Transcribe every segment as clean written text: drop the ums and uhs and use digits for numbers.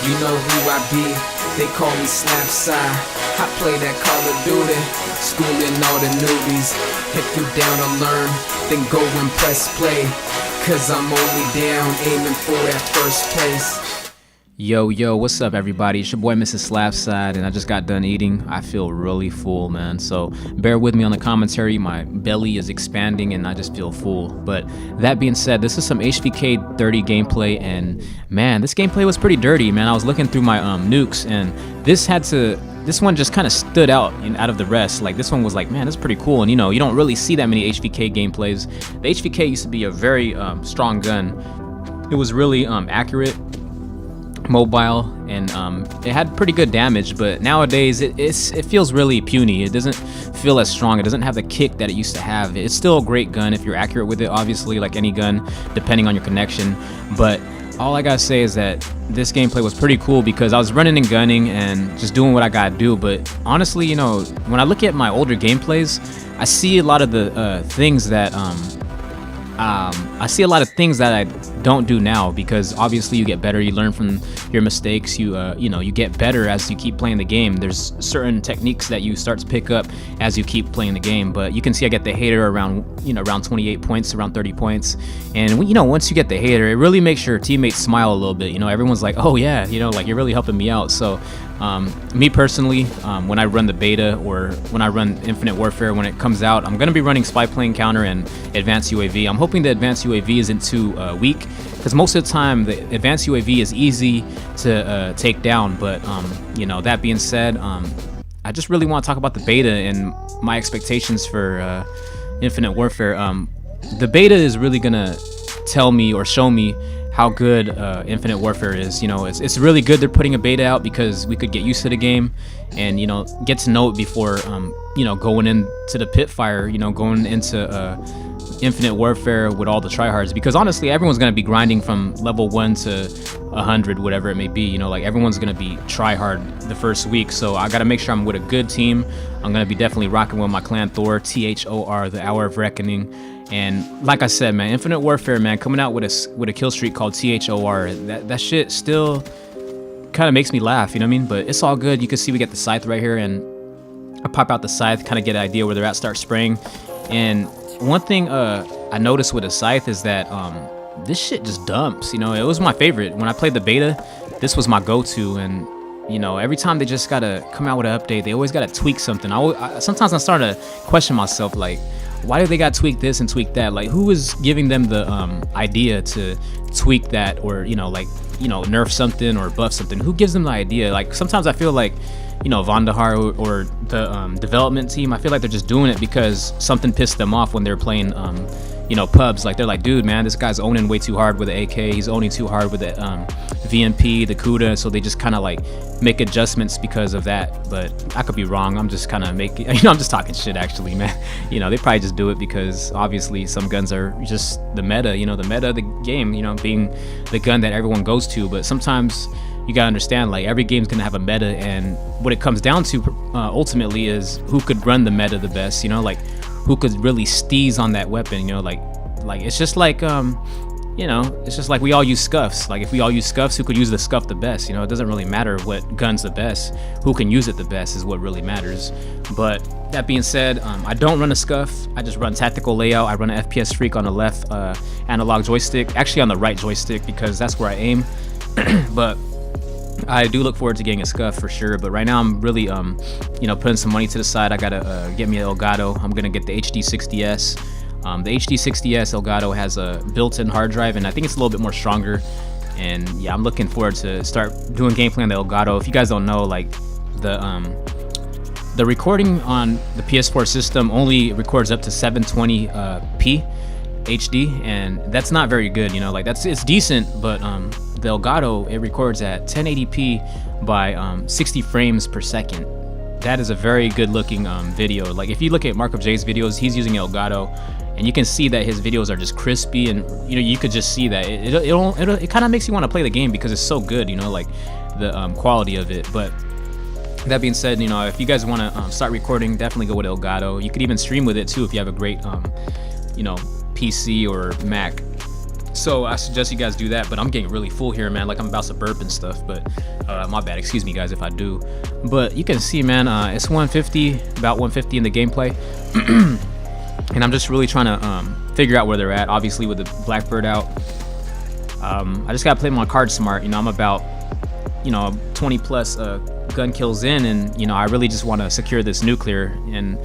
You know who I be, they call me Slapside. I play that Call of Duty, schooling all the newbies. If you down to learn, then go and press play, cause I'm only down aiming for that first place. Yo, what's up, everybody? It's your boy, Mrs. Slapside, and I just got done eating. I feel really full, man. So bear with me on the commentary. My belly is expanding, and I just feel full. But that being said, this is some HVK 30 gameplay, and man, this gameplay was pretty dirty, man. I was looking through my nukes, and this one just kind of stood out of the rest. Like, this one was like, man, this is pretty cool. And you don't really see that many HVK gameplays. The HVK used to be a very strong gun. It was really accurate, mobile, and it had pretty good damage, but nowadays it feels really puny. It doesn't feel as strong. It doesn't have the kick that it used to have. It's still a great gun if you're accurate with it, obviously, like any gun, depending on your connection. But all I gotta say is that this gameplay was pretty cool because I was running and gunning and just doing what I gotta do. But honestly, when I look at my older gameplays, I see a lot of the things that I don't do now, because obviously you get better, you learn from your mistakes, you get better as you keep playing the game. There's certain techniques that you start to pick up as you keep playing the game. But you can see I get the hater around 28 points, around 30 points. And once you get the hater, it really makes your teammates smile a little bit. Everyone's like, oh yeah, like you're really helping me out. So me personally, when I run the beta or when I run Infinite Warfare, when it comes out, I'm going to be running Spy Plane Counter and Advanced UAV. I'm hoping the Advanced UAV isn't too weak, because most of the time the Advanced UAV is easy to take down. But that being said, I just really want to talk about the beta and my expectations for Infinite Warfare. The beta is really going to tell me or show me how good Infinite Warfare is. It's really good they're putting a beta out, because we could get used to the game and get to know it before going into the pit fire, going into Infinite Warfare with all the tryhards. Because honestly, everyone's gonna be grinding from level 1 to 100, whatever it may be. Like, everyone's gonna be tryhard the first week, so I gotta make sure I'm with a good team. I'm gonna be definitely rocking with my clan Thor, THOR, the Hour of Reckoning. And like I said, man, Infinite Warfare, man, coming out with a kill streak called THOR, that shit still kind of makes me laugh, you know what I mean? But it's all good. You can see we get the scythe right here, and I pop out the scythe, kind of get an idea where they're at, start spraying. And one thing I noticed with a scythe is that this shit just dumps. It was my favorite when I played the beta. This was my go-to, and every time they just gotta come out with an update, they always gotta tweak something. Sometimes I start to question myself, like, why do they got to tweak this and tweak that? Like, who is giving them the idea to tweak that, or nerf something or buff something? Who gives them the idea? Like, sometimes I feel like Vandahar or the development team, I feel like they're just doing it because something pissed them off when they're playing pubs. Like, they're like, dude, man, this guy's owning way too hard with the AK, he's owning too hard with the VMP, the Kuda. So they just kind of like make adjustments because of that. But I could be wrong. I'm just kind of making I'm just talking shit, actually, man. They probably just do it because obviously some guns are just the meta, the meta of the game, being the gun that everyone goes to. But sometimes you gotta understand, like, every game's gonna have a meta, and what it comes down to ultimately is who could run the meta the best, like who could really steez on that weapon. Like it's just like it's just like we all use scuffs. Like, if we all use scuffs, who could use the scuff the best? It doesn't really matter what gun's the best. Who can use it the best is what really matters. But that being said, I don't run a scuff. I just run tactical layout. I run an FPS Freak on the left analog joystick, actually on the right joystick, because that's where I aim. But I do look forward to getting a scuff for sure. But right now I'm really putting some money to the side. I gotta get me an Elgato. I'm gonna get the HD60S. The HD60S Elgato has a built-in hard drive, and I think it's a little bit more stronger. And yeah, I'm looking forward to start doing gameplay on the Elgato. If you guys don't know, like, the recording on the PS4 system only records up to 720p HD, and that's not very good. It's decent, but the Elgato, it records at 1080p by 60 frames per second. That is a very good looking video. Like, if you look at Mark of J's videos, he's using Elgato, and you can see that his videos are just crispy, and you could just see that it kind of makes you want to play the game because it's so good, like the quality of it. But that being said, if you guys want to start recording, definitely go with Elgato. You could even stream with it too if you have a great PC or Mac. So I suggest you guys do that, but I'm getting really full here, man. Like I'm about to burp and stuff, but my bad. Excuse me, guys, if I do. But you can see, man, it's 150, about 150 in the gameplay, and I'm just really trying to figure out where they're at. Obviously, with the Blackbird out, I just gotta play my cards smart. You know, I'm about 20 plus gun kills in, and I really just want to secure this nuclear. And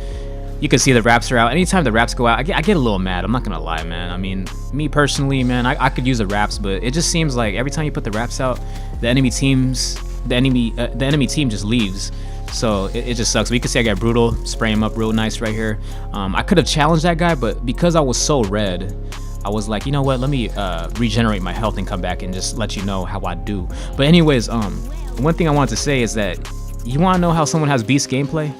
you can see the wraps are out. Anytime the wraps go out, I get a little mad. I'm not gonna lie, man. I mean, me personally, man, I could use the wraps, but it just seems like every time you put the wraps out, the enemy team just leaves. So it just sucks. But you can see I got Brutal, spray him up real nice right here. I could have challenged that guy, but because I was so red, I was like, you know what, let me regenerate my health and come back and just let you know how I do. But anyways, one thing I wanted to say is that you want to know how someone has beast gameplay?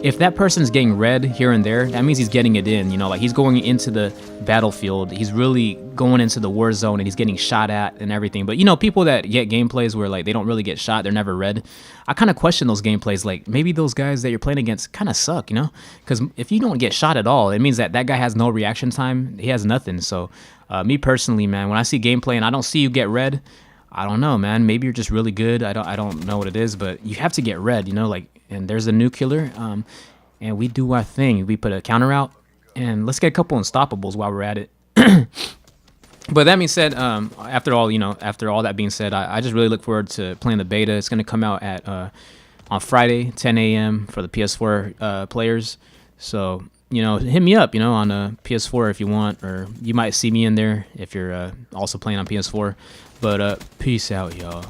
If that person's getting red here and there, that means he's getting it in, like he's going into the battlefield, he's really going into the war zone, and he's getting shot at and everything. But people that get gameplays where like they don't really get shot, they're never red, I kind of question those gameplays. Like maybe those guys that you're playing against kind of suck, because if you don't get shot at all, it means that guy has no reaction time, he has nothing. So me personally, man, when I see gameplay and I don't see you get red, I don't know, man. Maybe you're just really good. I don't know what it is, but you have to get red, and there's a nuclear, and we do our thing. We put a counter out, and let's get a couple unstoppables while we're at it. But that being said, after all that being said, I just really look forward to playing the beta. It's gonna come out at on Friday, 10 a.m. for the PS4 players. So hit me up, on a PS4 if you want, or you might see me in there if you're also playing on PS4. But peace out, y'all.